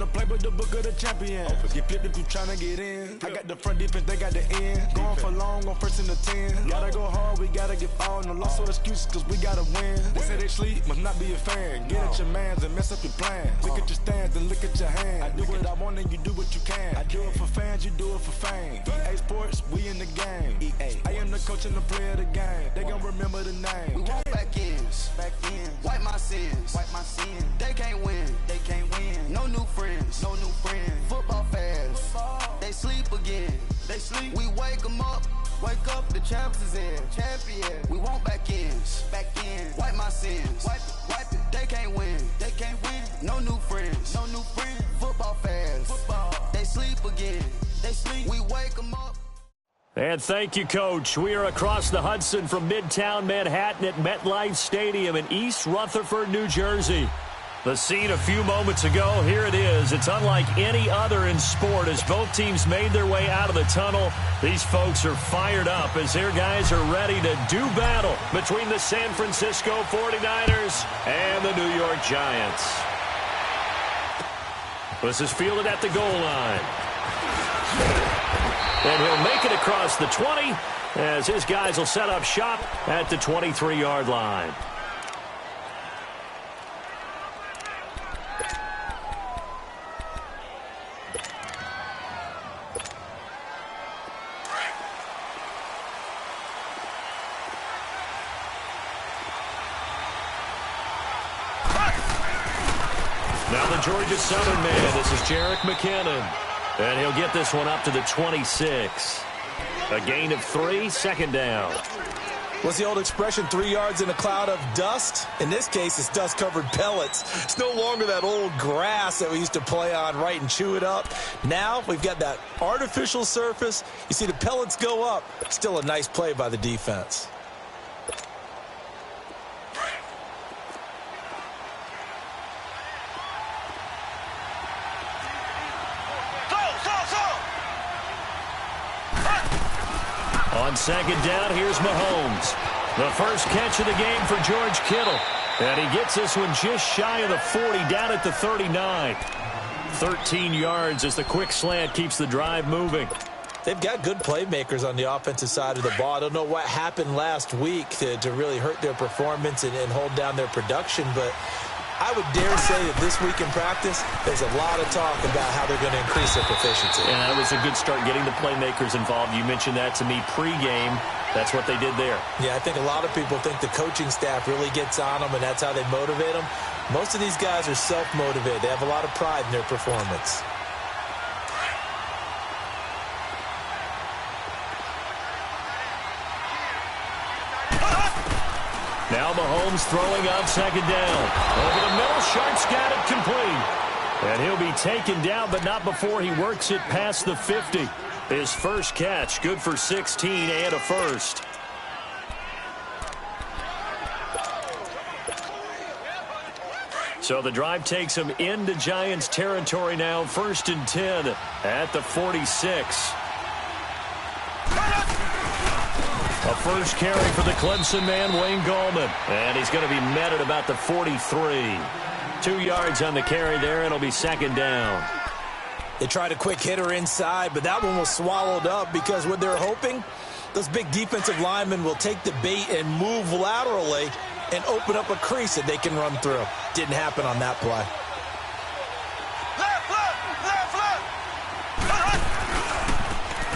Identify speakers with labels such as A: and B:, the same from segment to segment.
A: the playbook, the book of the champion. Get flipped if you tryna get in. I got the front defense, they got the end. Going for long on 1st and the 10. Gotta go hard, we gotta get all. No loss or excuses, cause we gotta win. They say they sleep, must not be a fan. Get at your mans and mess up your plans. Look at your stands and look at your hands. I do what I want and you do what you can. I do it for fans, you do it for fame. EA Sports, we in the game. I am the coach and the player of the game. They gon' remember the name.
B: We want back ends. Wipe my sins. They can't win. No new friends. Football fans. They sleep again. We wake them up. Wake up, the champs is in. Champion. We want back ends. Wipe my sins. Wipe it. They can't win. No new friends. Football fans. They sleep again. We wake them up.
C: And thank you, Coach. We are across the Hudson from Midtown Manhattan at MetLife Stadium in East Rutherford, New Jersey. The scene a few moments ago, here it is. It's unlike any other in sport as both teams made their way out of the tunnel. These folks are fired up as their guys are ready to do battle between the San Francisco 49ers and the New York Giants. This is fielded at the goal line. And he'll make it across the 20 as his guys will set up shop at the 23-yard line. Now the Georgia Southern man, this is Jerick McKinnon. And he'll get this one up to the 26. A gain of 3, second down.
D: What's the old expression, 3 yards in a cloud of dust? In this case, it's dust-covered pellets. It's no longer that old grass that we used to play on, right, and chew it up. Now we've got that artificial surface. You see the pellets go up. Still a nice play by the defense.
C: On second down, here's Mahomes. The first catch of the game for George Kittle. And he gets this one just shy of the 40, down at the 39. 13 yards as the quick slant keeps the drive moving.
D: They've got good playmakers on the offensive side of the ball. I don't know what happened last week to really hurt their performance and hold down their production, but I would dare say that this week in practice, there's a lot of talk about how they're going to increase their proficiency.
C: And that was a good start getting the playmakers involved. You mentioned that to me pregame. That's what they did there.
D: Yeah, I think a lot of people think the coaching staff really gets on them, and that's how they motivate them. Most of these guys are self-motivated. They have a lot of pride in their performance.
C: Now Mahomes throwing on second down. Over the middle, Sharp's got it complete. And he'll be taken down, but not before he works it past the 50. His first catch, good for 16 and a first. So the drive takes him into Giants territory now, 1st and 10 at the 46. A first carry for the Clemson man, Wayne Gallman. And he's going to be met at about the 43. 2 yards on the carry there, and it'll be second down.
D: They tried a quick hitter inside, but that one was swallowed up because what they're hoping, those big defensive linemen will take the bait and move laterally and open up a crease that they can run through. Didn't happen on that play.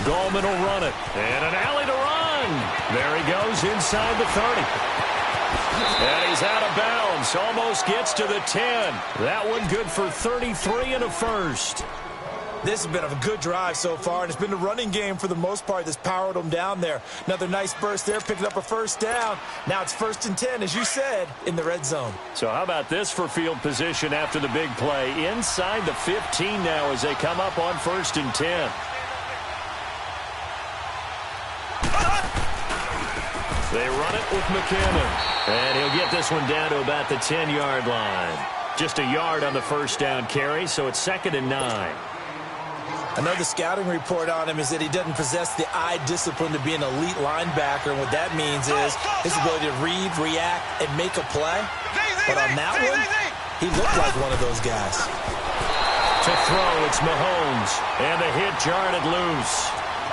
C: Gallman will run it. And an alley to run. There he goes inside the 30. And he's out of bounds. Almost gets to the 10. That one good for 33 and a first.
D: This has been a good drive so far, and it's been the running game for the most part that's powered them down there. Another nice burst there, picking up a first down. Now it's 1st and 10, as you said, in the red zone.
C: So how about this for field position after the big play? Inside the 15 now as they come up on 1st and 10. They run it with McKinnon. And he'll get this one down to about the 10-yard line. Just a yard on the first down carry, so it's 2nd and 9.
D: I know the scouting report on him is that he doesn't possess the eye discipline to be an elite linebacker, and what that means is his ability to read, react, and make a play. But on that one, he looked like one of those guys.
C: To throw. It's Mahomes. And the hit jarred it loose.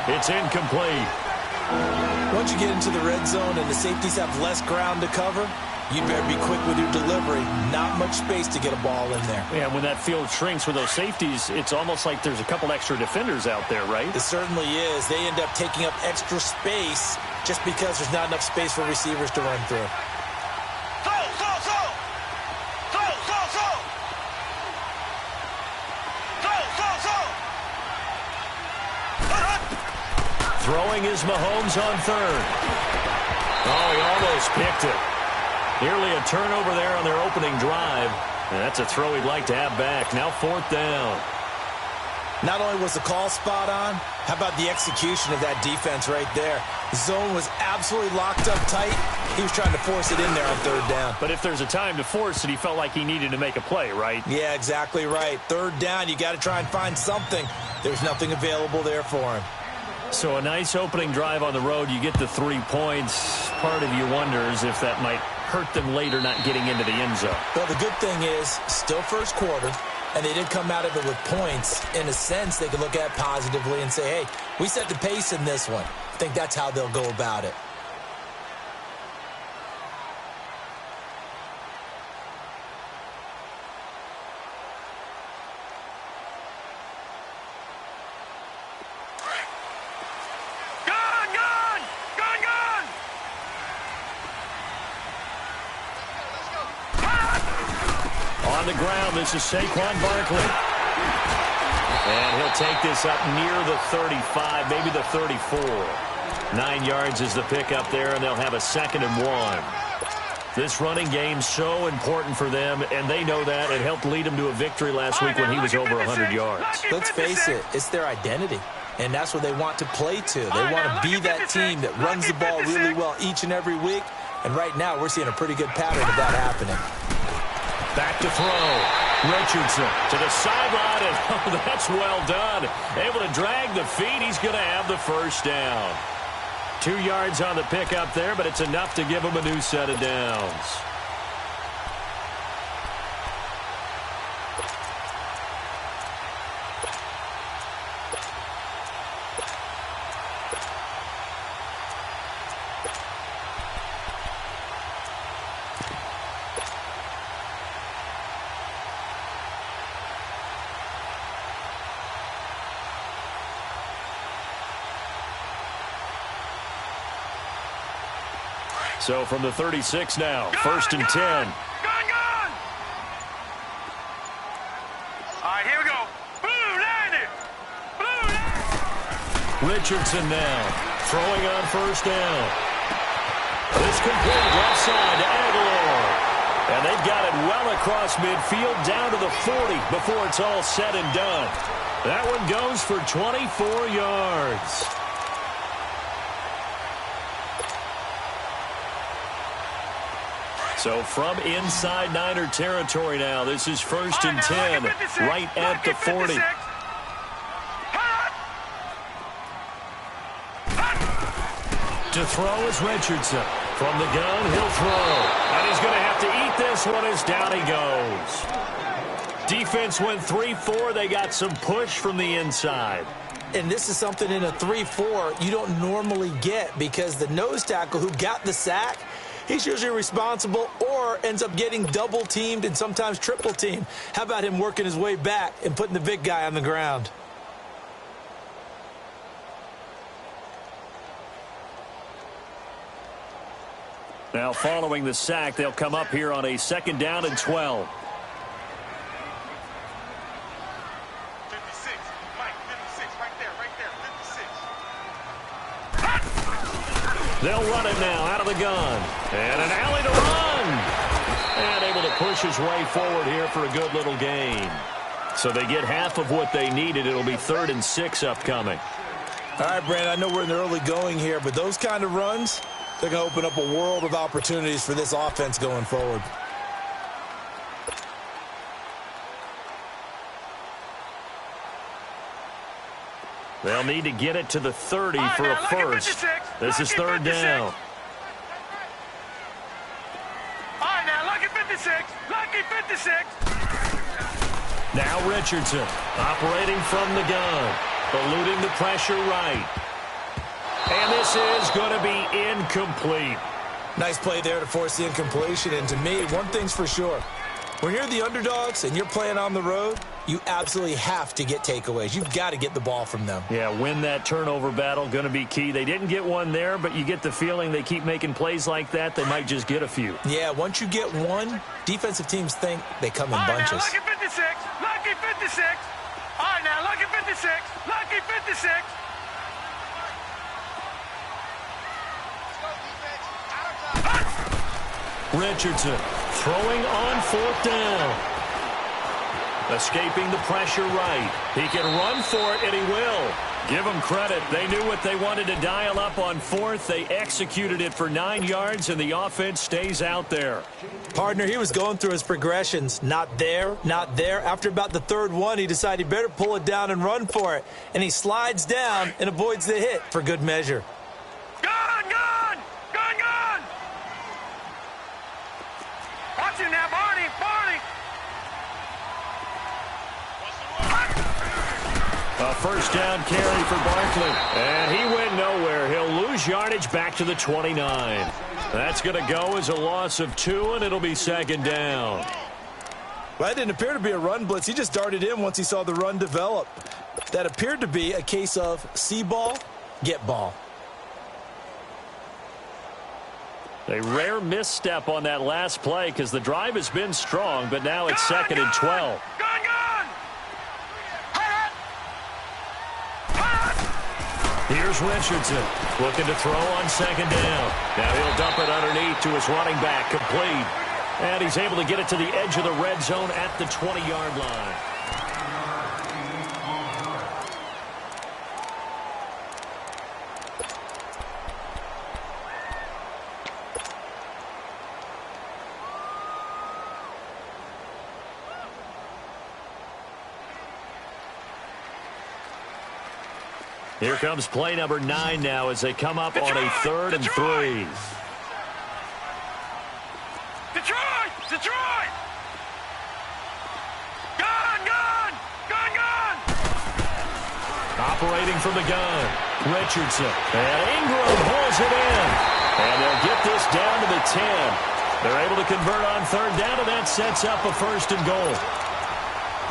C: It's incomplete.
D: Once you get into the red zone and the safeties have less ground to cover, you better be quick with your delivery. Not much space to get a ball in there.
C: Yeah, when that field shrinks with those safeties, it's almost like there's a couple extra defenders out there, right?
D: It certainly is. They end up taking up extra space just because there's not enough space for receivers to run through.
C: Throwing is Mahomes on third. Oh, he almost picked it. Nearly a turnover there on their opening drive. And that's a throw he'd like to have back. Now 4th down.
D: Not only was the call spot on, how about the execution of that defense right there? The zone was absolutely locked up tight. He was trying to force it in there on 3rd down.
C: But if there's a time to force it, he felt like he needed to make a play, right?
D: Yeah, exactly right. 3rd down, you got to try and find something. There's nothing available there for him.
C: So a nice opening drive on the road. You get the 3 points. Part of you wonders if that might hurt them later not getting into the end zone.
D: Well, the good thing is, still first quarter, and they did come out of it with points. In a sense, they can look at positively and say, hey, we set the pace in this one. I think that's how they'll go about it.
C: On the ground, this is Saquon Barkley. And he'll take this up near the 35, maybe the 34. 9 yards is the pickup there, and they'll have a 2nd and 1. This running game's so important for them, and they know that. It helped lead them to a victory last week when he was over 100 yards.
D: Let's face it, it's their identity, and that's what they want to play to. They want to be that team that runs the ball really well each and every week, and right now we're seeing a pretty good pattern of that happening.
C: Back to throw. Richardson to the sideline, and oh, that's well done. Able to drag the feet. He's going to have the 1st down. 2 yards on the pickup there, but it's enough to give him a new set of downs. So from the 36 now, 1st and 10.
E: Gone! All right, here we go. Blue line it! Blue line!
C: Richardson now, throwing on 1st down. This complete left side to Aguilar. And they've got it well across midfield, down to the 40 before it's all said and done. That one goes for 24 yards. So from inside Niner territory now, this is 1st and 10, right at the 40. To throw is Richardson. From the gun, he'll throw. And he's going to have to eat this one as down he goes. Defense went 3-4. They got some push from the inside.
D: And this is something in a 3-4 you don't normally get, because the nose tackle who got the sack, he's usually responsible or ends up getting double-teamed and sometimes triple-teamed. How about him working his way back and putting the big guy on the ground?
C: Now following the sack, they'll come up here on a 2nd down and 12.
E: 56, Mike, 56, right there, 56.
C: They'll run it now out of the gun. And an alley to run. And able to push his way forward here for a good little gain. So they get half of what they needed. It'll be 3rd and 6 upcoming.
D: All right, Brandon, I know we're in the early going here, but those kind of runs, they're going to open up a world of opportunities for this offense going forward.
C: They'll need to get it to the 30 for a first. This is 3rd down.
E: All right, now, lucky 56. Lucky 56.
C: Now Richardson operating from the gun, eluding the pressure right. And this is going to be incomplete.
D: Nice play there to force the incompletion. And to me, one thing's for sure. When you're the underdogs and you're playing on the road, you absolutely have to get takeaways. You've got to get the ball from them.
C: Yeah, win that turnover battle, going to be key. They didn't get one there, but you get the feeling they keep making plays like that, they might just get a few.
D: Yeah, once you get one, defensive teams think they come in bunches.
E: Now, lucky 56, lucky 56. All right, now, lucky 56, lucky 56.
C: Richardson throwing on 4th down. Escaping the pressure right. He can run for it, and he will. Give them credit. They knew what they wanted to dial up on 4th. They executed it for 9 yards, and the offense stays out there.
D: Partner, he was going through his progressions. Not there, not there. After about the 3rd one, he decided he better pull it down and run for it. And he slides down and avoids the hit for good measure.
E: Gone, gone, gone, gone. Watch him now, Barney, Barney.
C: A first down carry for Barkley. And he went nowhere. He'll lose yardage back to the 29. That's going to go as a loss of 2, and it'll be 2nd down.
D: Well, that didn't appear to be a run blitz. He just darted in once he saw the run develop. That appeared to be a case of see ball, get ball.
C: A rare misstep on that last play because the drive has been strong, but now it's 2nd and 12.
E: Gone, gone.
C: Here's Richardson looking to throw on 2nd down. Now he'll dump it underneath to his running back, complete. And he's able to get it to the edge of the red zone at the 20-yard line. Here comes play number 9 now as they come up on a 3rd and 3.
E: Detroit! Detroit! Gone, gone, gone, gone.
C: Operating from the gun, Richardson. And Ingram pulls it in. And they'll get this down to the 10. They're able to convert on 3rd down, and that sets up a 1st and goal.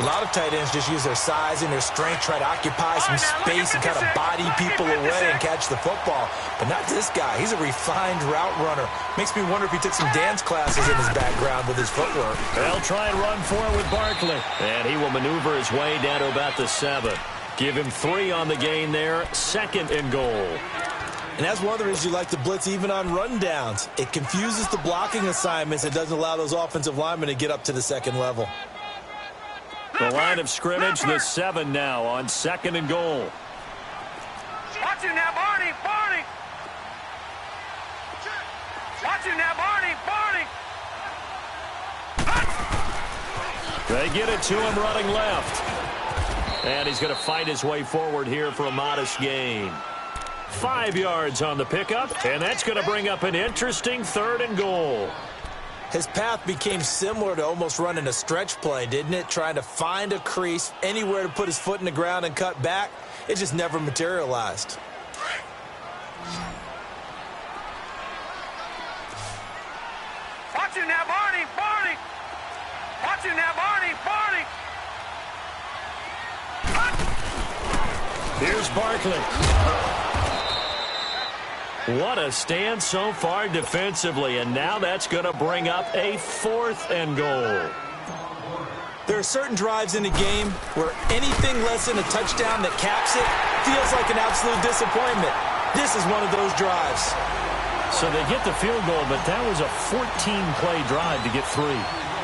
D: A lot of tight ends just use their size and their strength, try to occupy some space and kind of body people away and catch the football. But not this guy. He's a refined route runner. Makes me wonder if he took some dance classes in his background with his footwork.
C: They'll try and run for it with Barkley. And he will maneuver his way down to about the 7. Give him 3 on the gain there. 2nd and goal.
D: And that's one of the reasons you like to blitz even on rundowns. It confuses the blocking assignments. It doesn't allow those offensive linemen to get up to the 2nd level.
C: The line of scrimmage, the 7 now on 2nd and goal.
E: Watch him now, Barney, Barney. Watch him now, Barney, Barney.
C: They get it to him running left. And he's going to fight his way forward here for a modest gain. 5 yards on the pickup, and that's going to bring up an interesting 3rd and goal.
D: His path became similar to almost running a stretch play, didn't it? Trying to find a crease, anywhere to put his foot in the ground and cut back. It just never materialized.
E: Watch him now, Barney, Barney. Watch him now, Barney, Barney.
C: Here's Barkley. What a stand so far defensively, and now that's going to bring up a 4th and goal.
D: There are certain drives in the game where anything less than a touchdown that caps it feels like an absolute disappointment. This is one of those drives.
C: So they get the field goal, but that was a 14-play drive to get 3.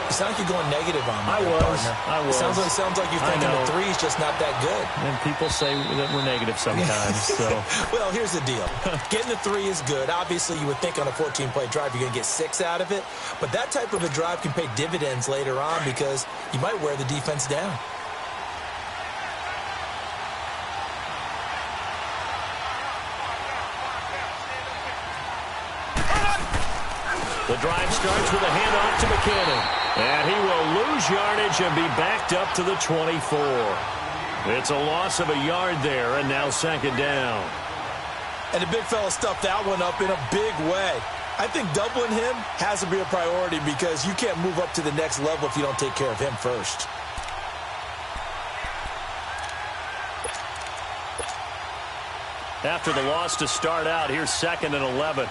D: You sound like you're going negative on me,
C: I was.
D: It sounds like you're thinking the 3 is just not that good.
C: And people say that we're negative sometimes. So.
D: Well, here's the deal. Getting the 3 is good. Obviously, you would think on a 14-play drive you're going to get 6 out of it. But that type of a drive can pay dividends later on because you might wear the defense down.
C: The drive starts with a handoff to McKinnon. And he will lose yardage and be backed up to the 24. It's a loss of a yard there, and now second down.
D: And the big fella stuffed that one up in a big way. I think doubling him has to be a priority because you can't move up to the next level if you don't take care of him first.
C: After the loss to start out, here's 2nd and 11.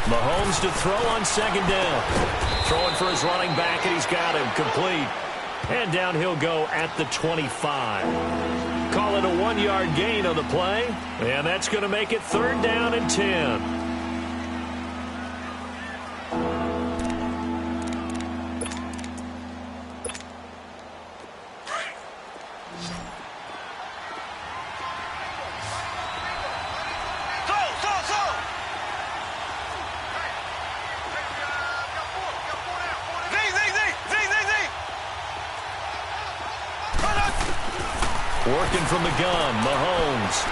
C: Mahomes to throw on second down. Throwing for his running back, and he's got him complete. And down he'll go at the 25. Call it a 1-yard gain on the play, and that's going to make it 3rd down and 10. Working from the gun, Mahomes.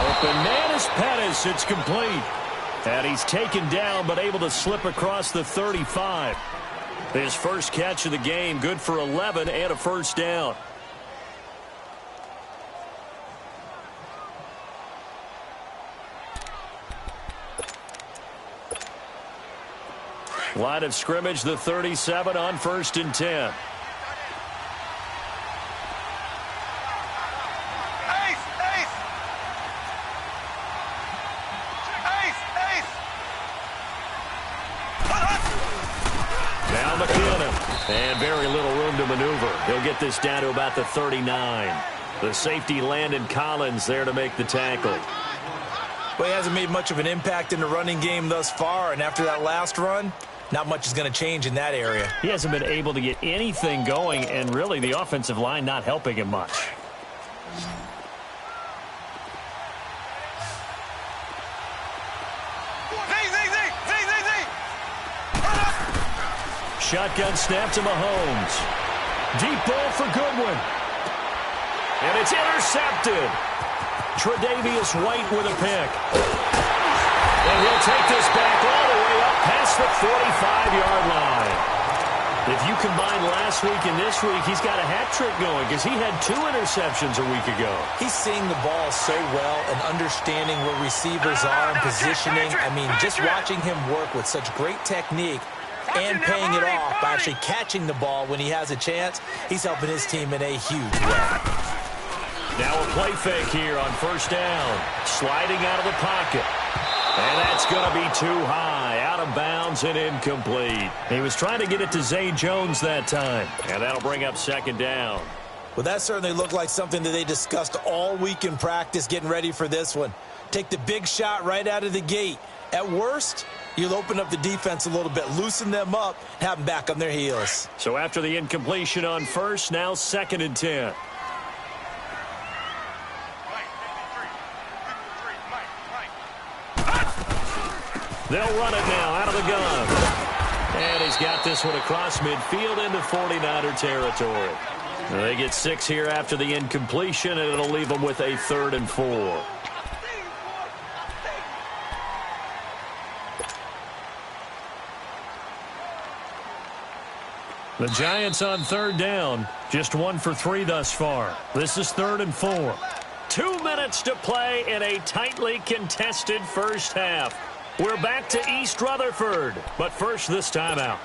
C: Open man is Pettis. It's complete. And he's taken down, but able to slip across the 35. His first catch of the game, good for 11 and a first down. Line of scrimmage, the 37 on 1st and 10. And very little room to maneuver. He'll get this down to about the 39. The safety Landon Collins there to make the tackle.
D: Well, he hasn't made much of an impact in the running game thus far, and after that last run, not much is going to change in that area.
C: He hasn't been able to get anything going, and really the offensive line not helping him much. Shotgun snap to Mahomes. Deep ball for Goodwin. And it's intercepted. Tre'Davious White with a pick. And he'll take this back all the way up past the 45-yard line. If you combine last week and this week, he's got a hat trick going because he had 2 interceptions a week ago.
D: He's seeing the ball so well and understanding where receivers are and positioning. I mean, just watching him work with such great technique and paying it off by actually catching the ball when he has a chance, he's helping his team in a huge way.
C: Now a play fake here on 1st down. Sliding out of the pocket. And that's going to be too high. Out of bounds and incomplete. He was trying to get it to Zay Jones that time. And that'll bring up 2nd down.
D: Well, that certainly looked like something that they discussed all week in practice getting ready for this one. Take the big shot right out of the gate. At worst, you'll open up the defense a little bit, loosen them up, have them back on their heels.
C: So after the incompletion on 1st, now 2nd and 10. They'll run it now out of the gun. And he's got this one across midfield into 49er territory. They get 6 here after the incompletion, and it'll leave them with a 3rd and 4. The Giants on 3rd down, just 1 for 3 thus far. This is 3rd and 4. 2 minutes to play in a tightly contested first half. We're back to East Rutherford, but first this timeout.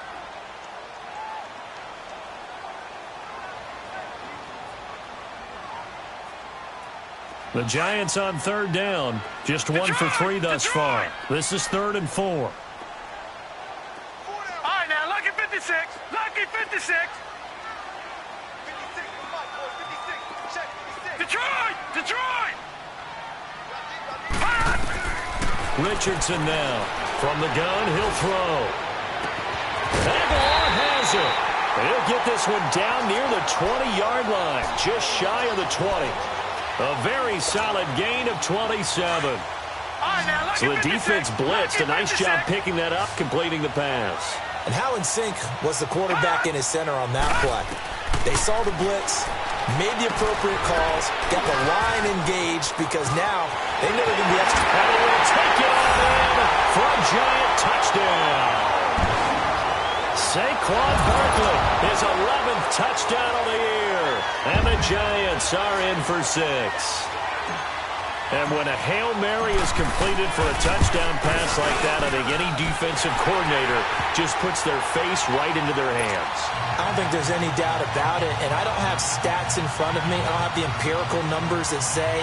C: The Giants on 3rd down, just 1 for 3 thus far. This is 3rd and 4.
E: All right, now, lucky 56. Lucky 56. Detroit! Detroit!
C: Richardson now. From the gun, he'll throw. Aguilar has it. He'll get this one down near the 20-yard line, just shy of the 20. A very solid gain of 27. So the defense blitzed. A nice job picking that up, completing the pass.
D: And how in sync was the quarterback and his center on that play? They saw the blitz, made the appropriate calls, got the line engaged, because now they know they're going to be extra.
C: And he will take it all in for a giant touchdown. Saquon Barkley, his 11th touchdown of the year. And the Giants are in for 6. And when a Hail Mary is completed for a touchdown pass like that, I think any defensive coordinator just puts their face right into their hands.
D: I don't think there's any doubt about it, and I don't have stats in front of me. I don't have the empirical numbers that say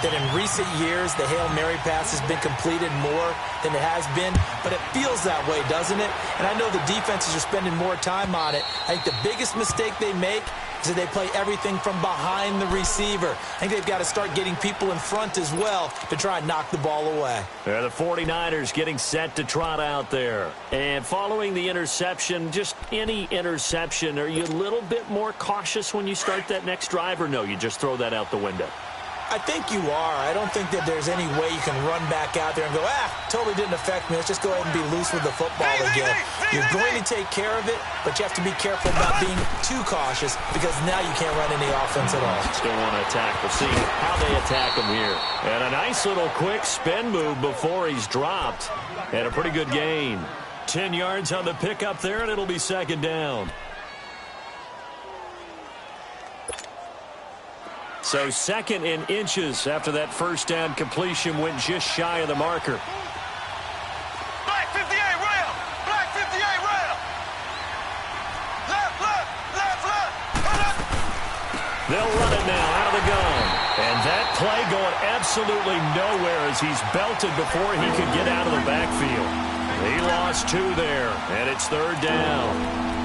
D: that in recent years the Hail Mary pass has been completed more than it has been, but it feels that way, doesn't it? And I know the defenses are spending more time on it. I think the biggest mistake they make is that they play everything from behind the receiver. I think they've got to start getting people in front as well to try and knock the ball away.
C: They're the 49ers getting set to trot out there. And following the interception, just any interception, are you a little bit more cautious when you start that next drive, or no, you just throw that out the window?
D: I think you are. I don't think that there's any way you can run back out there and go, totally didn't affect me. Let's just go ahead and be loose with the football again. You're going to take care of it, but you have to be careful about being too cautious, because now you can't run any offense at all.
C: Still want to attack. We'll see how they attack him here. And a nice little quick spin move before he's dropped. And a pretty good gain. 10 yards on the pickup there, and it'll be second down. So second in inches after that first down completion went just shy of the marker.
E: Black 58 rail! Black 58 rail! Left, left, left, left!
C: They'll run it now out of the gun. And that play going absolutely nowhere as he's belted before he could get out of the backfield. He lost 2 there, and it's third down.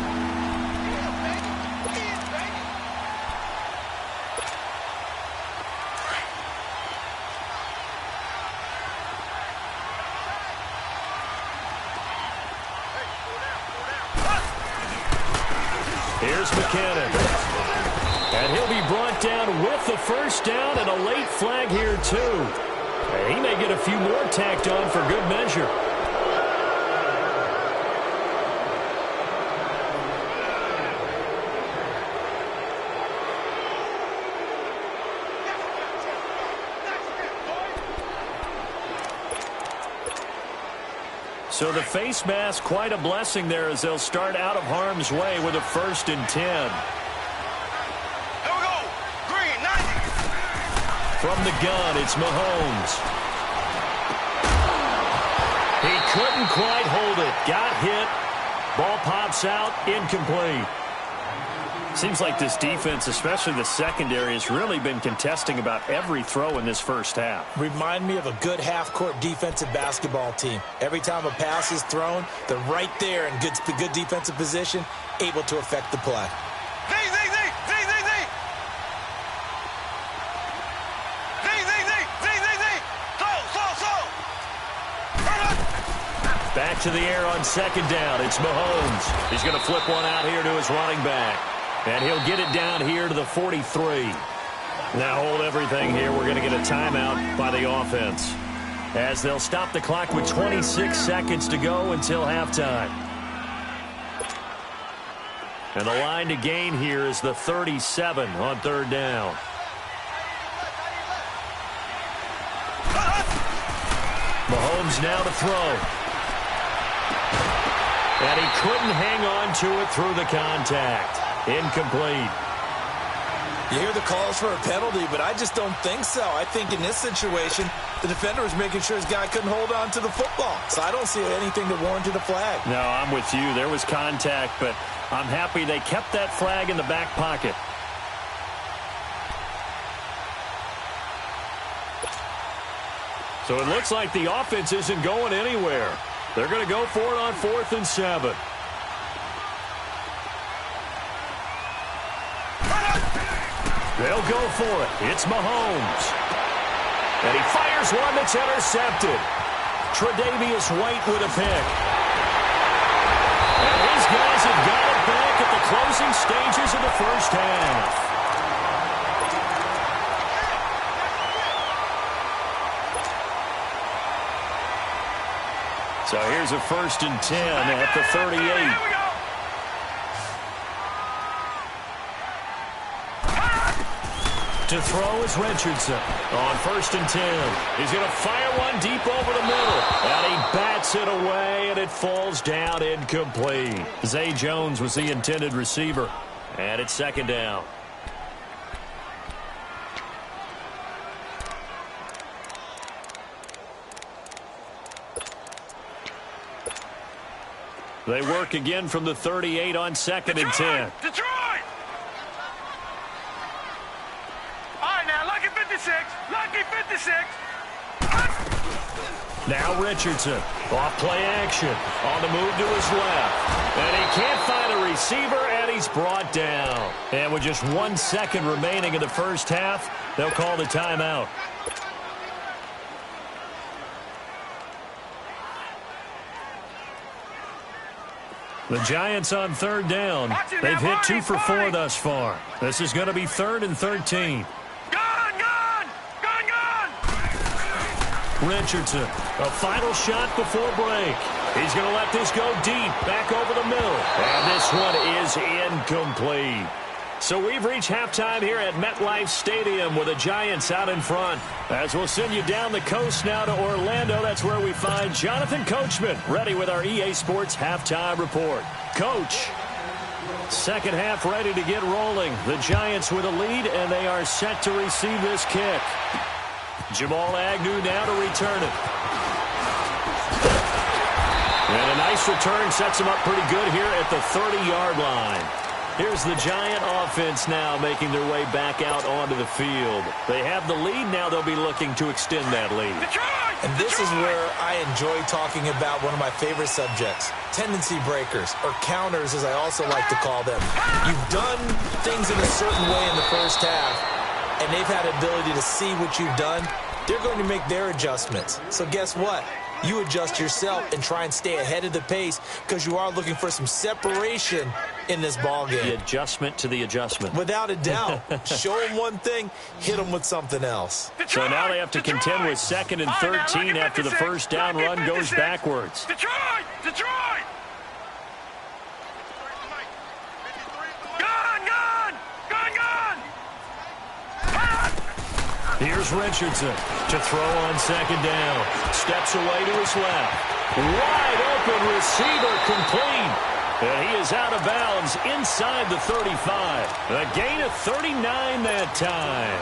C: Here's McKinnon. And he'll be brought down with the first down, and a late flag here, too. He may get a few more tacked on for good measure. So the face mask, quite a blessing there as they'll start out of harm's way with a 1st and 10.
E: Here we go. Green, 90.
C: From the gun, it's Mahomes. He couldn't quite hold it. Got hit. Ball pops out. Incomplete. Seems like this defense, especially the secondary, has really been contesting about every throw in this first half.
D: Remind me of a good half-court defensive basketball team. Every time a pass is thrown, they're right there in good defensive position, able to affect the play.
E: Z, Z, Z, Z, Z, Z. Z, Z, Z, Z, Z, Z. Slow.
C: Back to the air on second down. It's Mahomes. He's going to flip one out here to his running back. And he'll get it down here to the 43. Now hold everything here. We're going to get a timeout by the offense, as they'll stop the clock with 26 seconds to go until halftime. And the line to gain here is the 37 on third down. Mahomes now to throw. And he couldn't hang on to it through the contact. Incomplete.
D: You hear the calls for a penalty, but I just don't think so. I think in this situation, the defender was making sure his guy couldn't hold on to the football. So I don't see anything that warranted a flag.
C: No, I'm with you. There was contact, but I'm happy they kept that flag in the back pocket. So it looks like the offense isn't going anywhere. They're going to go for it on 4th and 7. They'll go for it. It's Mahomes. And he fires one that's intercepted. Tre'Davious White with a pick. And his guys have got it back at the closing stages of the first half. So here's a 1st and 10 at the 38. To throw is Richardson on 1st and 10. He's going to fire one deep over the middle. And he bats it away, and it falls down incomplete. Zay Jones was the intended receiver. And it's 2nd down. They work again from the 38 on 2nd and 10.
E: Detroit! All right, now, lucky 56. Lucky 56.
C: Now Richardson, off play action, on the move to his left. And he can't find a receiver, and he's brought down. And with just 1 second remaining in the first half, they'll call the timeout. The Giants on 3rd down. They've hit 2 for 4 thus far. This is going to be 3rd and 13. Richardson, a final shot before break. He's going to let this go deep, back over the middle. And this one is incomplete. So we've reached halftime here at MetLife Stadium with the Giants out in front. As we'll send you down the coast now to Orlando, that's where we find Jonathan Coachman, ready with our EA Sports halftime report. Coach, second half ready to get rolling. The Giants with a lead, and they are set to receive this kick. Jamal Agnew now to return it. And a nice return sets him up pretty good here at the 30-yard line. Here's the Giant offense now making their way back out onto the field. They have the lead. Now they'll be looking to extend that lead.
D: And this is where I enjoy talking about one of my favorite subjects, tendency breakers, or counters as I also like to call them. You've done things in a certain way in the first half, and they've had the ability to see what you've done. They're going to make their adjustments. So guess what? You adjust yourself and try and stay ahead of the pace because you are looking for some separation in this ball game.
C: The adjustment to the adjustment.
D: Without a doubt. Show them one thing, hit them with something else.
C: So now they have to contend with 2nd and 13 after the first down run goes backwards.
E: Detroit!
C: Here's Richardson to throw on 2nd down. Steps away to his left. Wide open receiver complete. And he is out of bounds inside the 35. A gain of 39 that time.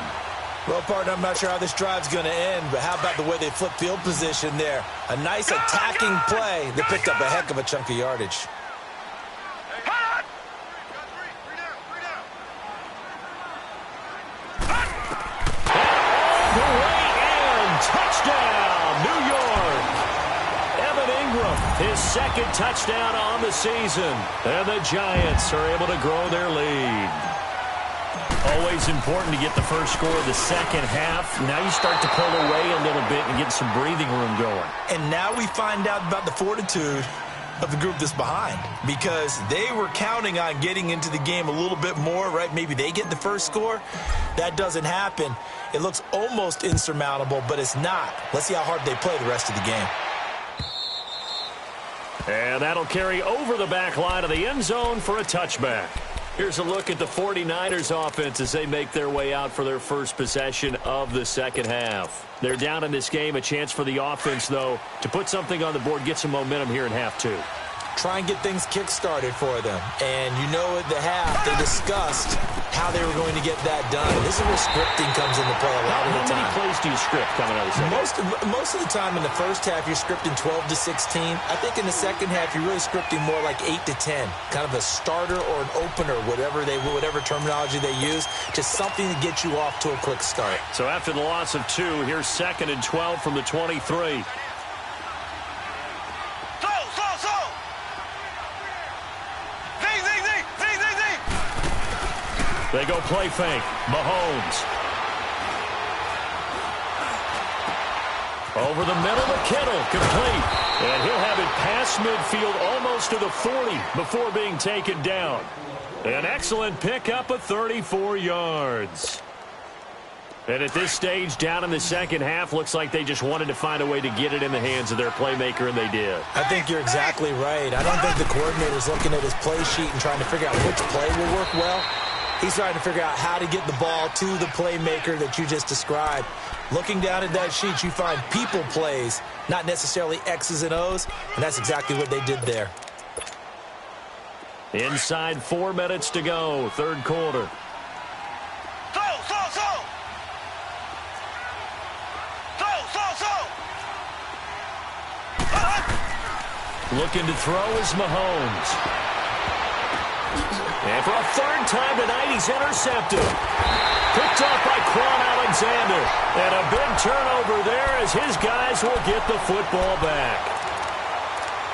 D: Well, partner, I'm not sure how this drive's going to end, but how about the way they flip field position there? A nice attacking play that picked up a heck of a chunk of yardage.
C: His second touchdown on the season. And the Giants are able to grow their lead. Always important to get the first score of the second half. Now you start to pull away a little bit and get some breathing room going.
D: And now we find out about the fortitude of the group that's behind, because they were counting on getting into the game a little bit more, right? Maybe they get the first score. That doesn't happen. It looks almost insurmountable, but it's not. Let's see how hard they play the rest of the game.
C: And that'll carry over the back line of the end zone for a touchback. Here's a look at the 49ers offense as they make their way out for their first possession of the second half. They're down in this game. A chance for the offense, though, to put something on the board, get some momentum here in half 2.
D: Try and get things kick-started for them. And you know at the half, they discussed how they were going to get that done. This is where scripting comes into play a lot of the time.
C: How many plays do you script coming out of the second?
D: Most of the time in the first half, you're scripting 12 to 16. I think in the second half, you're really scripting more like 8 to 10. Kind of a starter or an opener, whatever terminology they use. Just something to get you off to a quick start.
C: So after the loss of 2, here's 2nd and 12 from the 23. They go play fake. Mahomes. Over the middle to Kittle. Complete. And he'll have it past midfield almost to the 40 before being taken down. An excellent pickup of 34 yards. And at this stage, down in the second half, looks like they just wanted to find a way to get it in the hands of their playmaker, and they did.
D: I think you're exactly right. I don't think the coordinator's looking at his play sheet and trying to figure out which play will work well. He's trying to figure out how to get the ball to the playmaker that you just described. Looking down at that sheet, you find people plays, not necessarily X's and O's, and that's exactly what they did there.
C: Inside 4 minutes to go, third quarter. Looking to throw is Mahomes. And for a third time tonight, he's intercepted. Picked up by Quan Alexander. And a big turnover there as his guys will get the football back.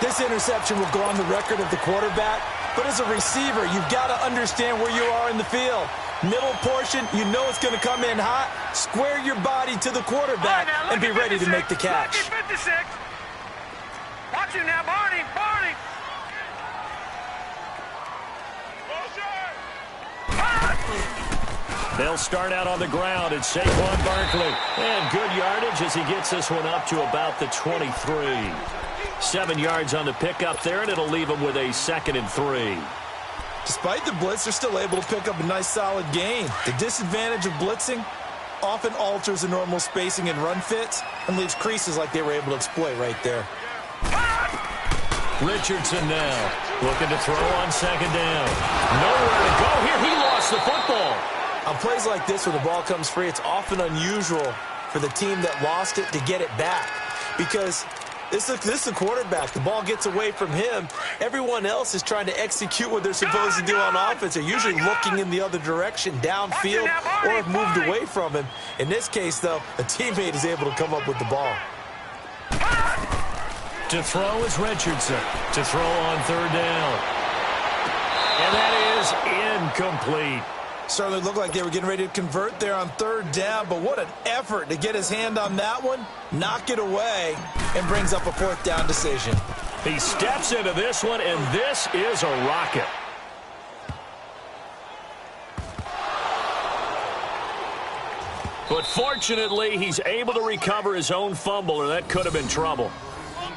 D: This interception will go on the record of the quarterback, but as a receiver, you've got to understand where you are in the field. Middle portion, you know it's going to come in hot. Square your body to the quarterback and be ready to make the catch.
E: Look at 56. Watch him now, Barney.
C: They'll start out on the ground. It's Saquon Barkley. And good yardage as he gets this one up to about the 23. 7 yards on the pickup there, and it'll leave him with a 2nd and 3.
D: Despite the blitz, they're still able to pick up a nice, solid gain. The disadvantage of blitzing often alters the normal spacing and run fits and leaves creases like they were able to exploit right there.
C: Richardson now looking to throw on 2nd down. Nowhere to go here. He lost the football.
D: On plays like this, when the ball comes free, it's often unusual for the team that lost it to get it back because this is the quarterback. The ball gets away from him. Everyone else is trying to execute what they're supposed to do on offense. They're usually looking in the other direction, downfield, or have moved away from him. In this case, though, a teammate is able to come up with the ball.
C: To throw is Richardson. To throw on 3rd down. And that is incomplete.
D: Certainly looked like they were getting ready to convert there on 3rd down, but what an effort to get his hand on that one, knock it away, and brings up a 4th down decision.
C: He steps into this one, and this is a rocket. But fortunately, he's able to recover his own fumble, or that could have been trouble.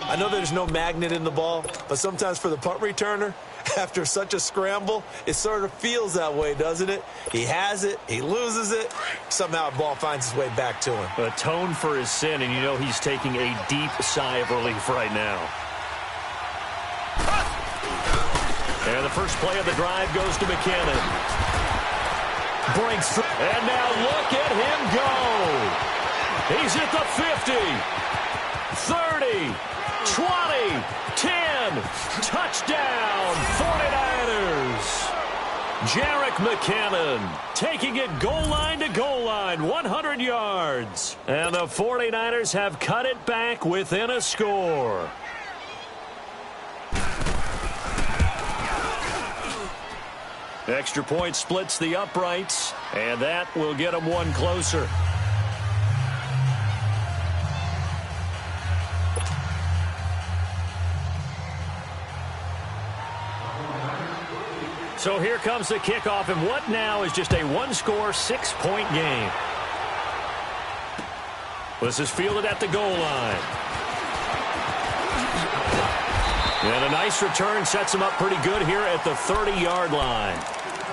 D: I know there's no magnet in the ball, but sometimes for the punt returner, after such a scramble, it sort of feels that way, doesn't it? He has it, he loses it, somehow the ball finds its way back to him.
C: Atone for his sin, and you know he's taking a deep sigh of relief right now. And the first play of the drive goes to McKinnon. Breaks through, and now look at him go. He's at the 50, 30, 20, 10, touchdown, 49ers. Jerick McKinnon taking it goal line to goal line, 100 yards. And the 49ers have cut it back within a score. Extra point splits the uprights, and that will get them one closer. So here comes the kickoff, and what now is just a one-score, 6-point game. This is fielded at the goal line. And a nice return sets them up pretty good here at the 30-yard line.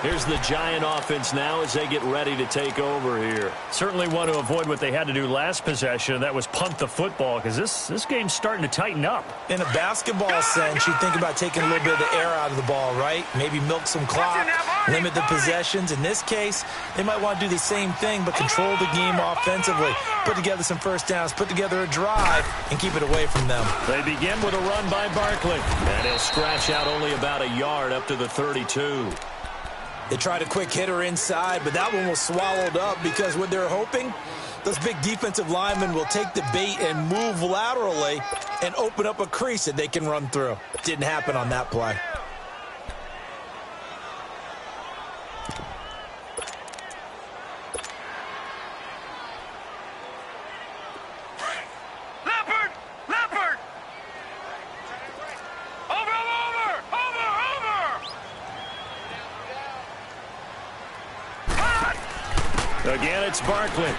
C: Here's the Giant offense now as they get ready to take over here. Certainly want to avoid what they had to do last possession, and that was punt the football, because this game's starting to tighten up.
D: In a basketball sense, you think about taking a little bit of the air out of the ball, right? Maybe milk some clock, limit the possessions. In this case, they might want to do the same thing, but control the game offensively. Put together some first downs, put together a drive, and keep it away from them.
C: They begin with a run by Barkley, and he'll scratch out only about a yard up to the 32.
D: They tried a quick hitter inside, but that one was swallowed up because what they're hoping, those big defensive linemen will take the bait and move laterally and open up a crease that they can run through. Didn't happen on that play.
C: Again, it's Barkley.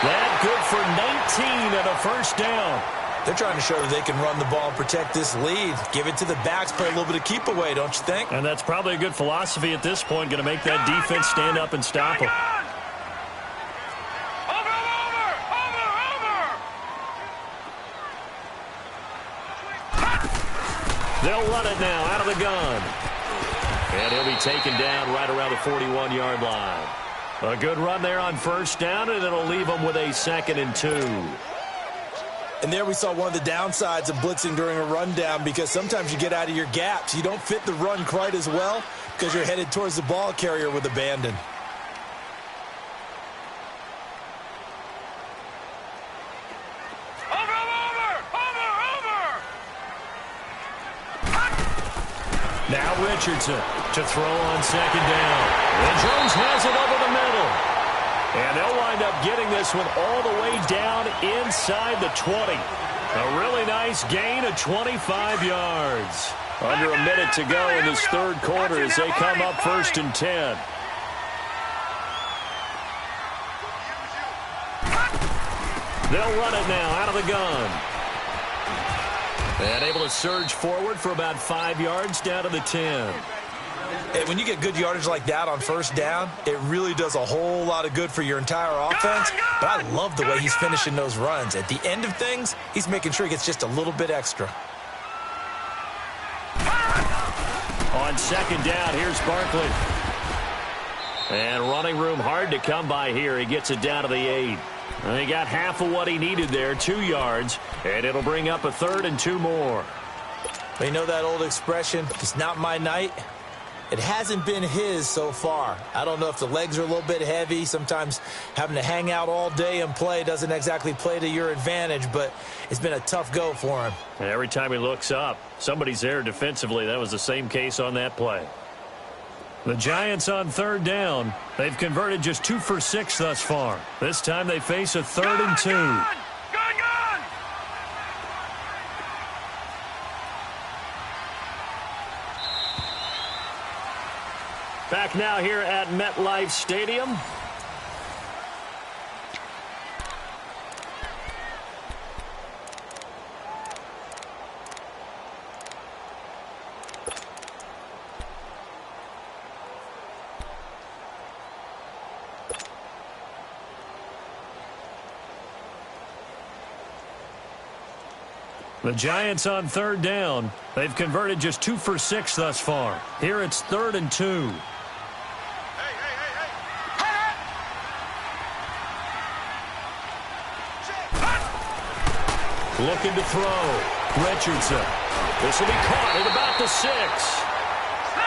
C: That good for 19 and a first down.
D: They're trying to show that they can run the ball and protect this lead. Give it to the backs, play a little bit of keep away, don't you think?
C: And that's probably a good philosophy at this point, going to make that defense stand up and stop them. They'll run it now out of the gun. And he'll be taken down right around the 41-yard line. A good run there on first down, and it'll leave them with a 2nd and 2.
D: And there we saw one of the downsides of blitzing during a rundown, because sometimes you get out of your gaps. You don't fit the run quite as well because you're headed towards the ball carrier with abandon.
C: Now Richardson to throw on 2nd down. And Jones has it over the middle. And they'll wind up getting this one all the way down inside the 20. A really nice gain of 25 yards. Under a minute to go in this third quarter as they come up 1st and 10. They'll run it now out of the gun. And able to surge forward for about 5 yards down to the 10.
D: Hey, when you get good yardage like that on first down, it really does a whole lot of good for your entire offense. But I love the way he's finishing those runs. At the end of things, he's making sure he gets just a little bit extra.
C: On 2nd down, here's Barkley. And running room hard to come by here. He gets it down to the 8. And he got half of what he needed there, 2 yards. And it'll bring up a 3rd and 2 more.
D: You know that old expression, it's not my night? It hasn't been his so far. I don't know if the legs are a little bit heavy. Sometimes having to hang out all day and play doesn't exactly play to your advantage, but it's been a tough go for him.
C: And every time he looks up, somebody's there defensively. That was the same case on that play. The Giants on 3rd down. They've converted just 2 for 6 thus far. This time they face a 3rd and 2.
E: Gun!
C: Back now here at MetLife Stadium. The Giants on 3rd down. They've converted just 2 for 6 thus far. Here it's 3rd and 2. Looking to throw. Richardson. This will be caught at about the 6.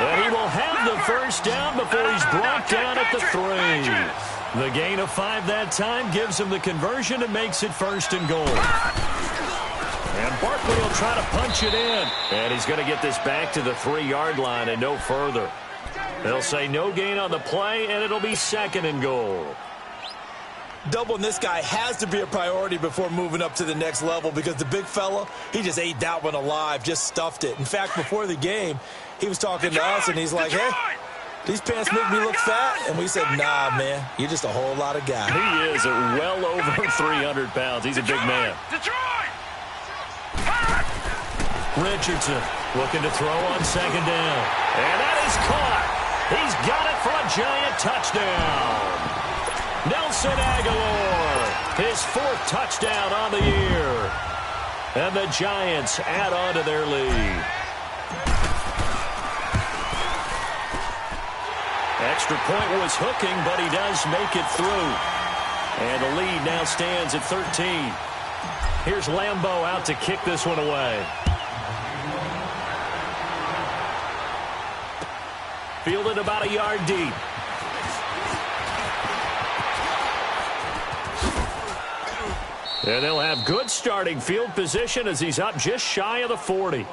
C: And he will have the first down before he's brought down at the 3. The gain of 5 that time gives him the conversion and makes it 1st and goal. And Barkley will try to punch it in. And he's going to get this back to the 3-yard line and no further. They'll say no gain on the play, and it'll be 2nd and goal.
D: Doubling this guy has to be a priority before moving up to the next level, because the big fella, he just ate that one alive, just stuffed it. In fact, before the game, he was talking to us, and he's like, hey, these pants make me look fat. And we said, nah, man, you're just a whole lot of guy.
C: He is well over 300 pounds. He's a big man. Richardson looking to throw on 2nd down. And that is caught. He's got it for a giant touchdown. Nelson Aguilar, his 4th touchdown on the year. And the Giants add on to their lead. Extra point was hooking, but he does make it through. And the lead now stands at 13. Here's Lambeau out to kick this one away. Fielded about a yard deep. And they'll have good starting field position as he's up just shy of the 40.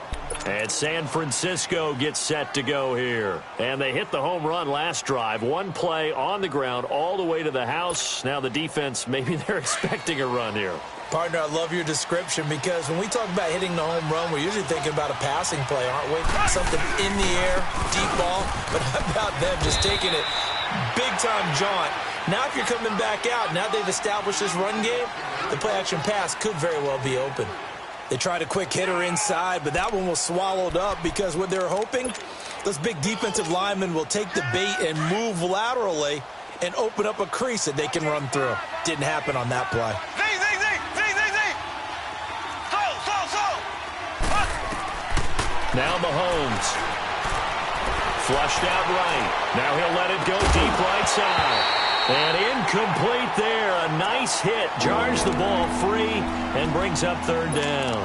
C: And San Francisco gets set to go here. And they hit the home run last drive. One play on the ground all the way to the house. Now the defense, maybe they're expecting a run here.
D: Partner, I love your description, because when we talk about hitting the home run, we're usually thinking about a passing play, aren't we? Something in the air, deep ball. But how about them just taking it big-time jaunt? Now if you're coming back out, now they've established this run game, the play-action pass could very well be open. They tried a quick hitter inside, but that one was swallowed up because what they're hoping, those big defensive linemen will take the bait and move laterally and open up a crease that they can run through. Didn't happen on that play.
C: Now Mahomes. Flushed out right. Now he'll let it go deep right side. And incomplete there. A nice hit. Jars the ball free and brings up third down.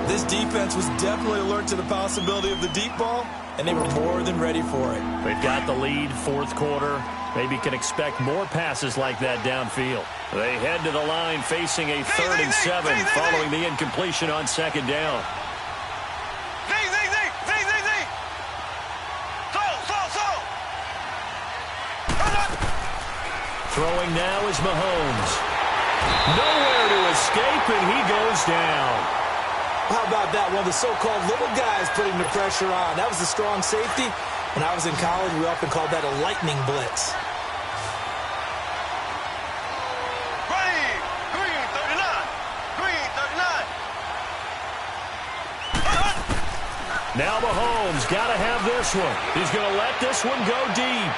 D: This defense was definitely alert to the possibility of the deep ball, and they were more than ready for it.
C: They've got the lead, fourth quarter. Maybe can expect more passes like that downfield. They head to the line facing a 3rd and 7 following the incompletion on second down. Throwing now is Mahomes. Nowhere to escape, and he goes down.
D: How about that? One of the so-called little guys putting the pressure on. That was a strong safety. When I was in college, we often called that a lightning blitz.
C: Now Mahomes got to have this one. He's going to let this one go deep.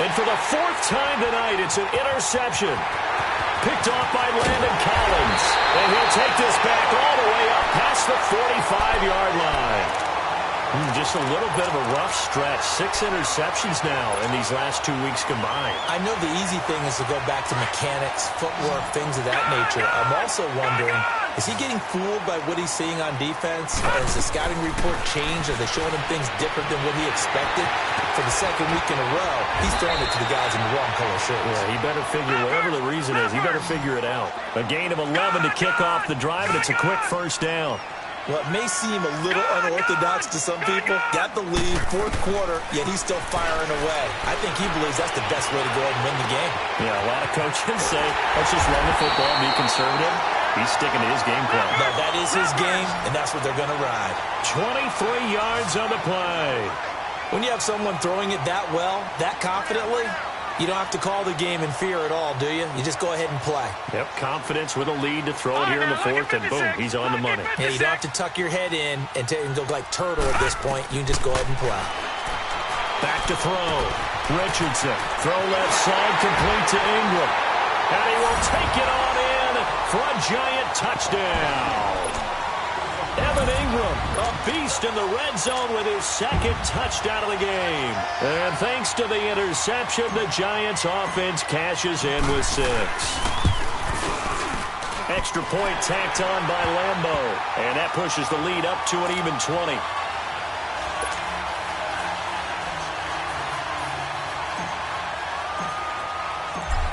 C: And for the 4th time tonight, it's an interception. Picked off by Landon Collins. And he'll take this back all the way up past the 45-yard line. Just a little bit of a rough stretch. 6 interceptions now in these last 2 weeks combined.
D: I know the easy thing is to go back to mechanics, footwork, things of that nature. I'm also wondering, is he getting fooled by what he's seeing on defense? Has the scouting report changed? Are they showing him things different than what he expected? For the 2nd week in a row, he's throwing it to the guys in the wrong color shirts.
C: Yeah, he better figure, whatever the reason is, he better figure it out. A gain of 11 to kick off the drive, and it's a quick first down.
D: Well, it may seem a little unorthodox to some people. Got the lead, 4th quarter, yet he's still firing away. I think he believes that's the best way to go ahead and win the game.
C: Yeah, a lot of coaches say, let's just run the football, be conservative. He's sticking to his game plan.
D: No, that is his game, and that's what they're going to ride.
C: 23 yards on the play.
D: When you have someone throwing it that well, that confidently, you don't have to call the game in fear at all, do you? You just go ahead and play.
C: Yep, confidence with a lead to throw it here in the 4th, and boom, he's on the money.
D: Yeah, you don't have to tuck your head in and go like turtle at this point. You can just go ahead and play.
C: Back to throw. Richardson, throw left side, complete to Ingram. And he will take it on in for a giant touchdown. Evan Ingram, a beast in the red zone with his 2nd touchdown of the game. And thanks to the interception, the Giants offense cashes in with 6. Extra point tacked on by Lambo. And that pushes the lead up to an even 20.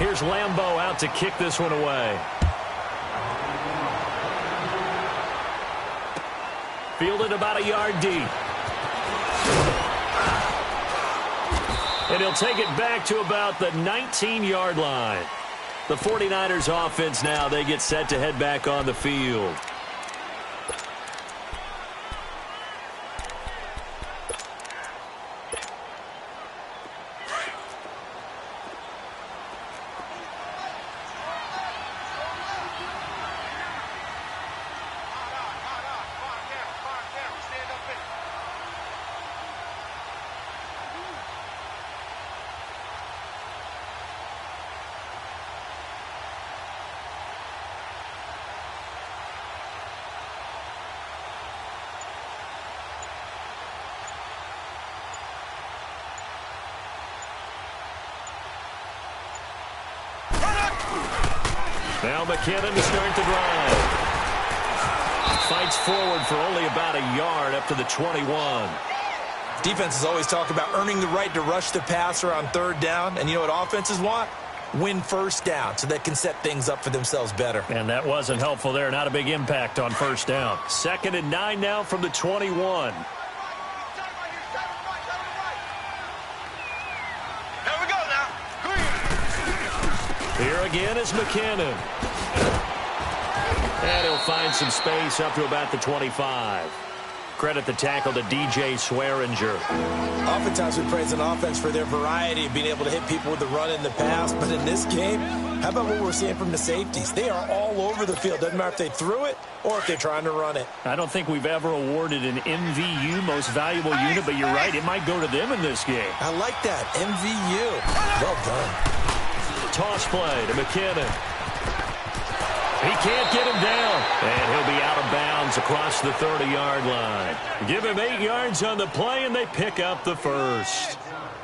C: Here's Lambo out to kick this one away. Fielded about a yard deep. And he'll take it back to about the 19-yard line. The 49ers offense now, they get set to head back on the field. Now McKinnon to start the drive. Fights forward for only about a yard up to the 21.
D: Defenses always talk about earning the right to rush the passer on 3rd down. And you know what offenses want? Win 1st down so they can set things up for themselves better.
C: And that wasn't helpful there. Not a big impact on 1st down. 2nd and 9 now from the 21. Here again is McKinnon. And he'll find some space up to about the 25. Credit the tackle to DJ Swearinger.
D: Oftentimes we praise an offense for their variety of being able to hit people with the run in the pass, but in this game, how about what we're seeing from the safeties? They are all over the field. Doesn't matter if they threw it or if they're trying to run it.
C: I don't think we've ever awarded an MVU, most valuable unit, but you're right, it might go to them in this game.
D: I like that, MVU. Well done.
C: Toss play to McKinnon. He can't get him down, and he'll be out of bounds across the 30-yard line. Give him 8 yards on the play, and they pick up the first.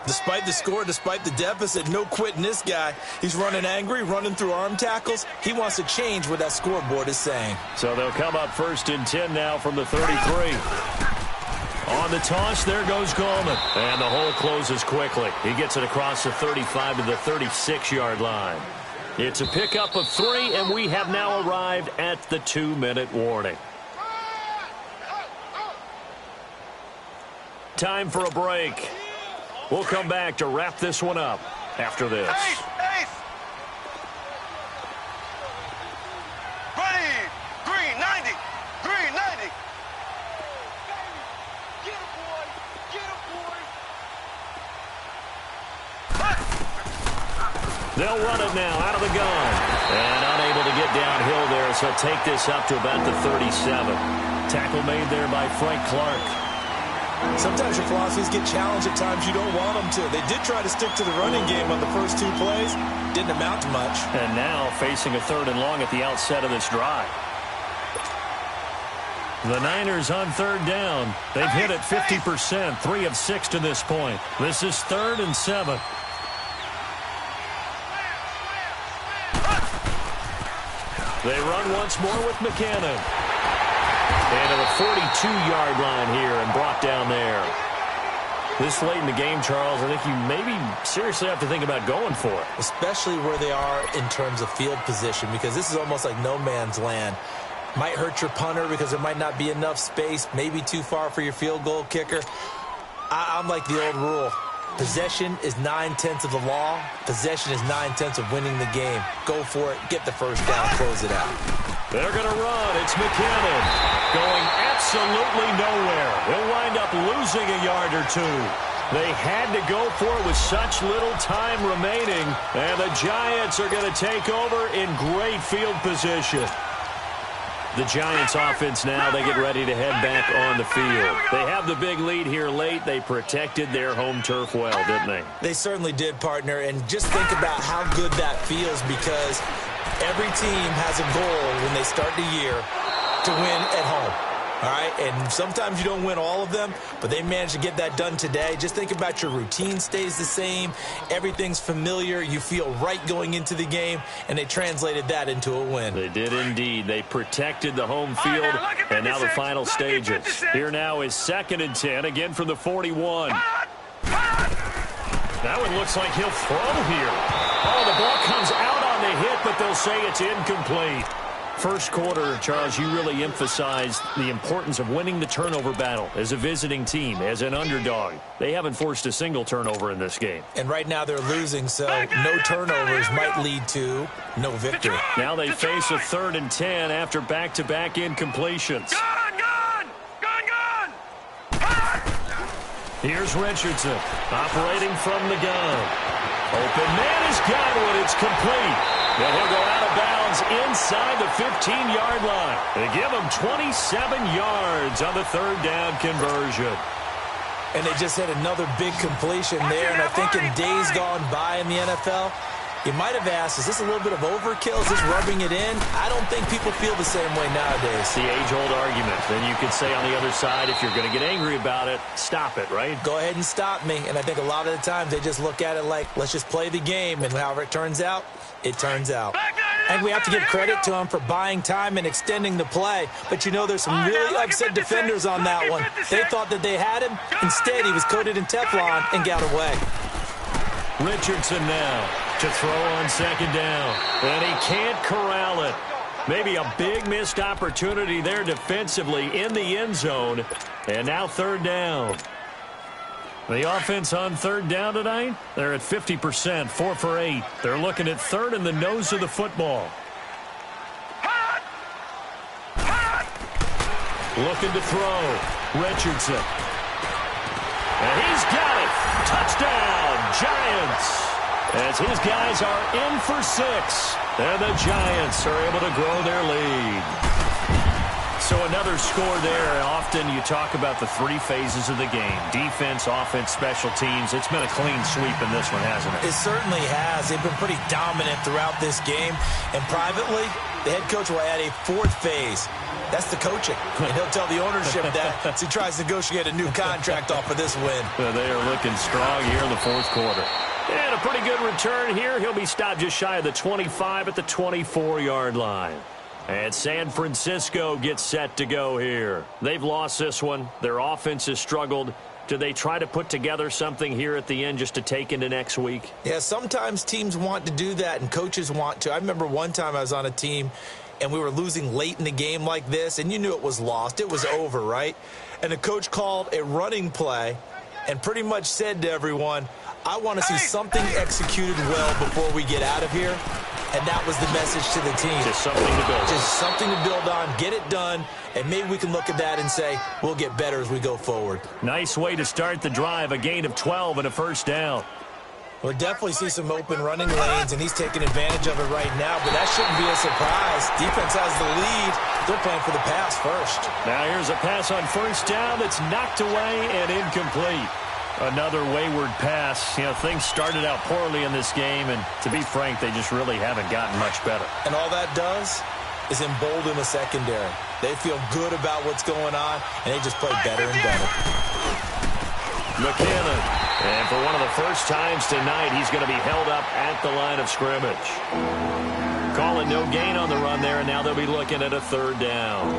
D: Despite the score, despite the deficit, no quitting this guy. He's running angry, running through arm tackles. He wants to change what that scoreboard is saying.
C: So they'll come up 1st and 10 now from the 33. On the toss, there goes Gallman. And the hole closes quickly. He gets it across the 35 to the 36-yard line. It's a pickup of 3, and we have now arrived at the 2-minute warning. Time for a break. We'll come back to wrap this one up after this.
E: Ace! Ready! Green 90! Green 90! Get him, boy! Get him, boy!
C: They'll run it now out of the gun. And unable to get downhill there, so take this up to about the 37. Tackle made there by Frank Clark.
D: Sometimes your philosophies get challenged at times you don't want them to. They did try to stick to the running game on the first 2 plays. Didn't amount to much.
C: And now facing a 3rd and long at the outset of this drive. The Niners on 3rd down. They've hit it 50%, 3 of 6 to this point. This is 3rd and 7. They run once more with McKinnon. And to the 42-yard line here and brought down there. This late in the game, Charles, I think you maybe seriously have to think about going for it.
D: Especially where they are in terms of field position, because this is almost like no man's land. Might hurt your punter because there might not be enough space, maybe too far for your field goal kicker. I'm like the old rule. Possession is 9/10 of the law. Possession is 9/10 of winning the game. Go for it. Get the first down. Close it out.
C: They're going to run. It's McKinnon going absolutely nowhere. He'll wind up losing a yard or 2. They had to go for it with such little time remaining. And the Giants are going to take over in great field position. The Giants offense now, they get ready to head back on the field. They have the big lead here late. They protected their home turf well, didn't they?
D: They certainly did, partner. And just think about how good that feels, because every team has a goal when they start the year to win at home. All right, and sometimes you don't win all of them, but they managed to get that done today. Just think about your routine stays the same. Everything's familiar. You feel right going into the game, and they translated that into a win.
C: They did indeed. They protected the home field, and now the final stages. Here now is 2nd and 10, again from the 41. That one looks like he'll throw here. Oh, the ball comes out on the hit, but they'll say it's incomplete. First quarter, Charles, you really emphasized the importance of winning the turnover battle as a visiting team, as an underdog. They haven't forced a single turnover in this game.
D: And right now they're losing, so no turnovers might lead to no victory.
C: Now they face a 3rd and 10 after back-to-back incompletions.
E: Gun!
C: Here's Richardson operating from the gun. Open man is got one. It's complete. And he'll go out of bounds inside the 15-yard line. They give him 27 yards on the 3rd down conversion.
D: And they just had another big completion there. And I think in days gone by in the NFL, you might have asked, is this a little bit of overkill? Is this rubbing it in? I don't think people feel the same way nowadays.
C: The age-old argument. Then you could say on the other side, if you're going to get angry about it, stop it, right?
D: Go ahead and stop me. And I think a lot of the times they just look at it like, let's just play the game. And however it turns out, it turns out. And we have to give credit to him for buying time and extending the play. But you know, there's some really upset defenders on that one. They thought that they had him. Instead, he was coated in Teflon and got away.
C: Richardson now to throw on 2nd down. And he can't corral it. Maybe a big missed opportunity there defensively in the end zone. And now 3rd down. The offense on 3rd down tonight, they're at 50%, 4 for 8. They're looking at 3rd in the nose of the football. Looking to throw. Richardson. And he's got it. Touchdown, Giants. As his guys are in for 6. And the Giants are able to grow their lead. So another score there. Often you talk about the 3 phases of the game. Defense, offense, special teams. It's been a clean sweep in this one, hasn't it?
D: It certainly has. They've been pretty dominant throughout this game. And privately, the head coach will add a 4th phase. That's the coaching. And he'll tell the ownership that as he tries to negotiate a new contract off of this win.
C: Well, they are looking strong here in the 4th quarter. And a pretty good return here. He'll be stopped just shy of the 25 at the 24-yard line. And San Francisco gets set to go here. They've lost this one. Their offense has struggled. Do they try to put together something here at the end just to take into next week?
D: Yeah, sometimes teams want to do that and coaches want to. I remember one time I was on a team and we were losing late in the game like this, and you knew it was lost. It was over, right? And the coach called a running play and pretty much said to everyone, I want to see something executed well before we get out of here. And that was the message to the team.
C: Just something to build on.
D: Just something to build on, get it done, and maybe we can look at that and say, we'll get better as we go forward.
C: Nice way to start the drive, a gain of 12 and a first down.
D: We'll definitely see some open running lanes, and he's taking advantage of it right now, but that shouldn't be a surprise. Defense has the lead. They're playing for the pass first.
C: Now here's a pass on first down that's knocked away and incomplete. Another wayward pass. You know, things started out poorly in this game, and to be frank, they just really haven't gotten much better.
D: And all that does is embolden the secondary. They feel good about what's going on, and they just play better and better.
C: McKinnon. And for one of the first times tonight, he's going to be held up at the line of scrimmage. Calling no gain on the run there, and now they'll be looking at a 3rd down.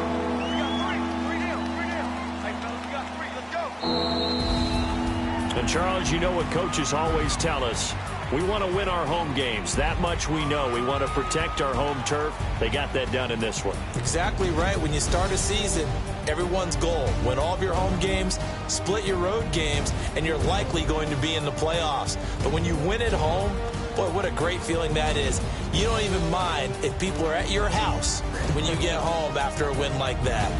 C: And Charles, you know what coaches always tell us. We want to win our home games. That much we know. We want to protect our home turf. They got that done in this one.
D: Exactly right. When you start a season, everyone's goal, win all of your home games, split your road games, and you're likely going to be in the playoffs. But when you win at home, boy, what a great feeling that is. You don't even mind if people are at your house when you get home after a win like that.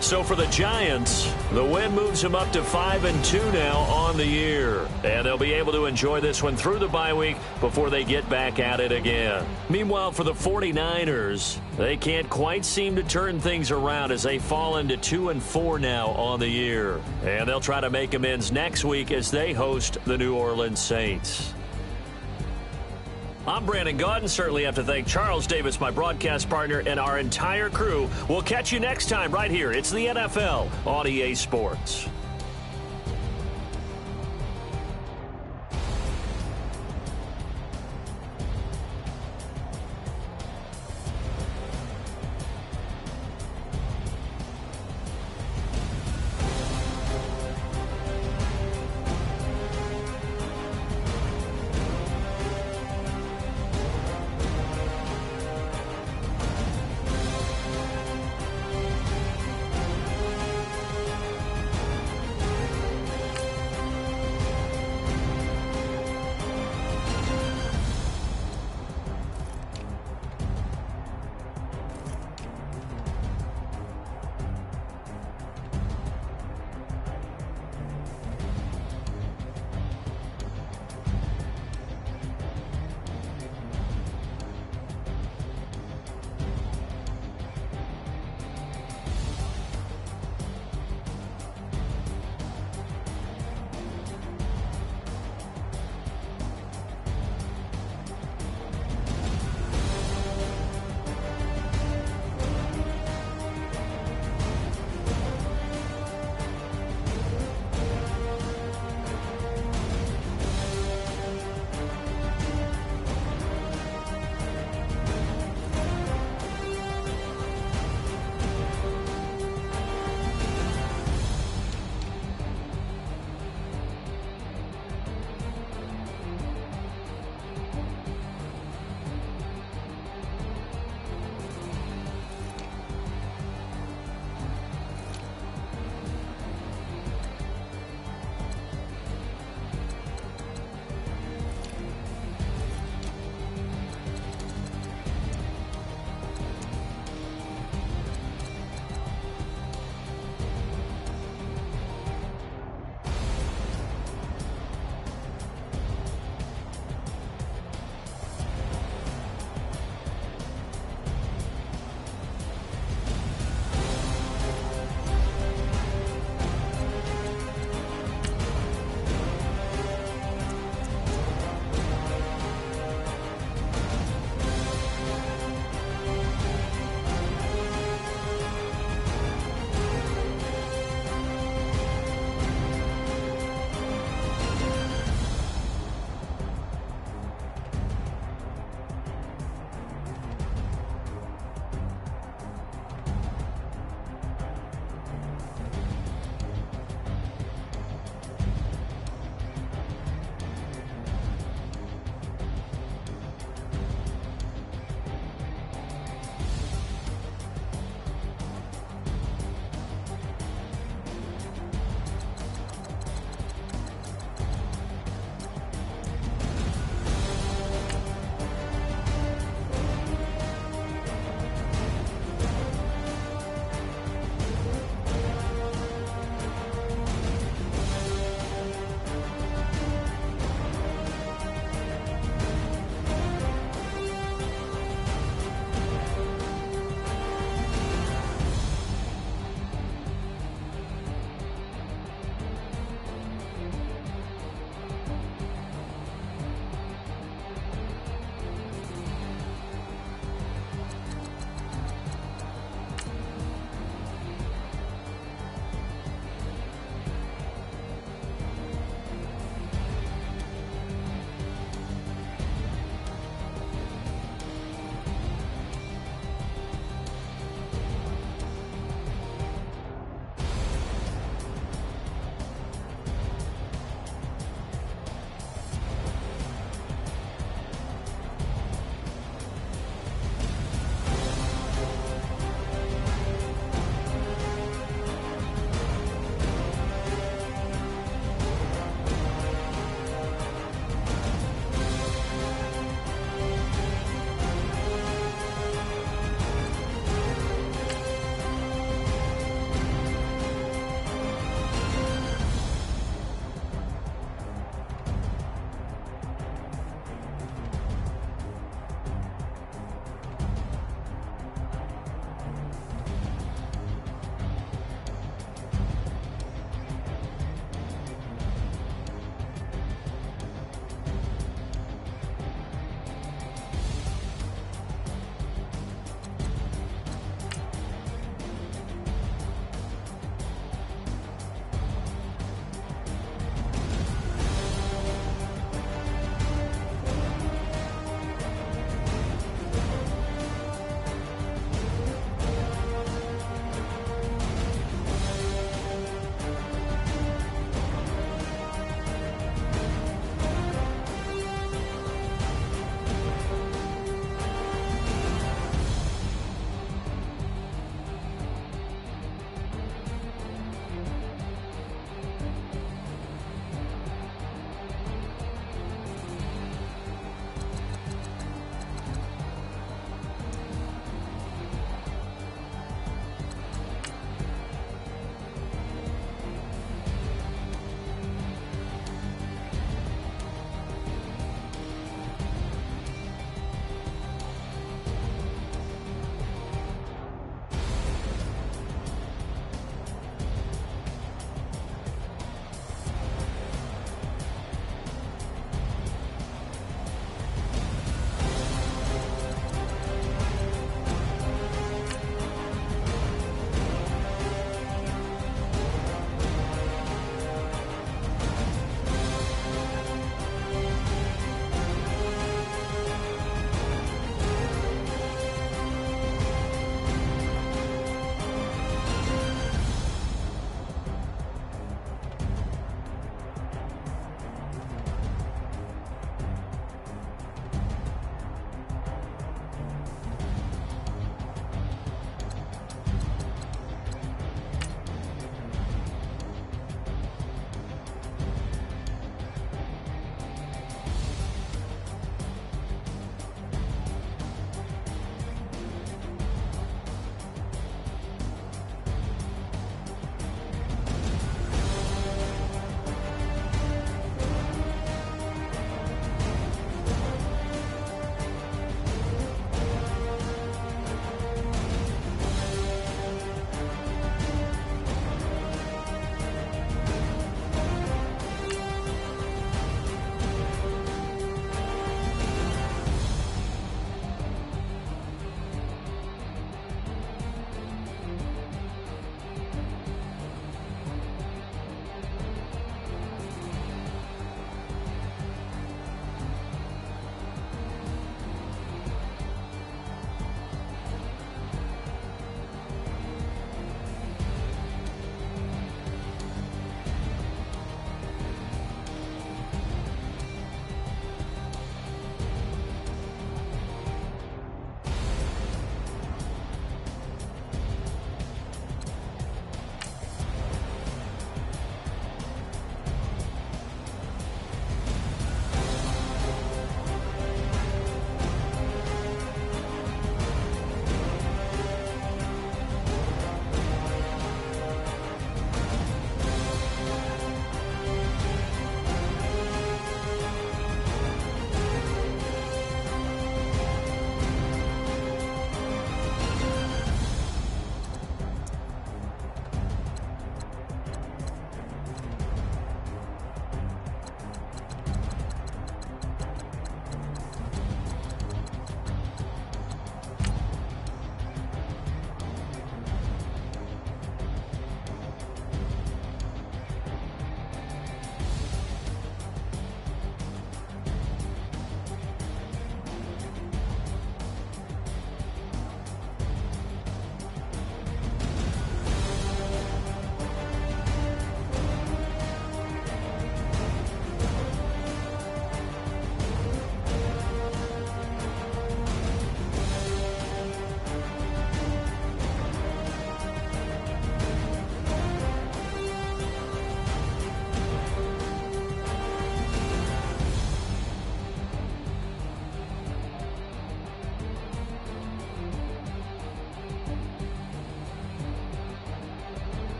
C: So for the Giants, the win moves them up to 5-2 now on the year. And they'll be able to enjoy this one through the bye week before they get back at it again. Meanwhile, for the 49ers, they can't quite seem to turn things around as they fall into 2-4 now on the year. And they'll try to make amends next week as they host the New Orleans Saints. I'm Brandon Gaudin. Certainly have to thank Charles Davis, my broadcast partner, and our entire crew. We'll catch you next time right here. It's the NFL on EA Sports.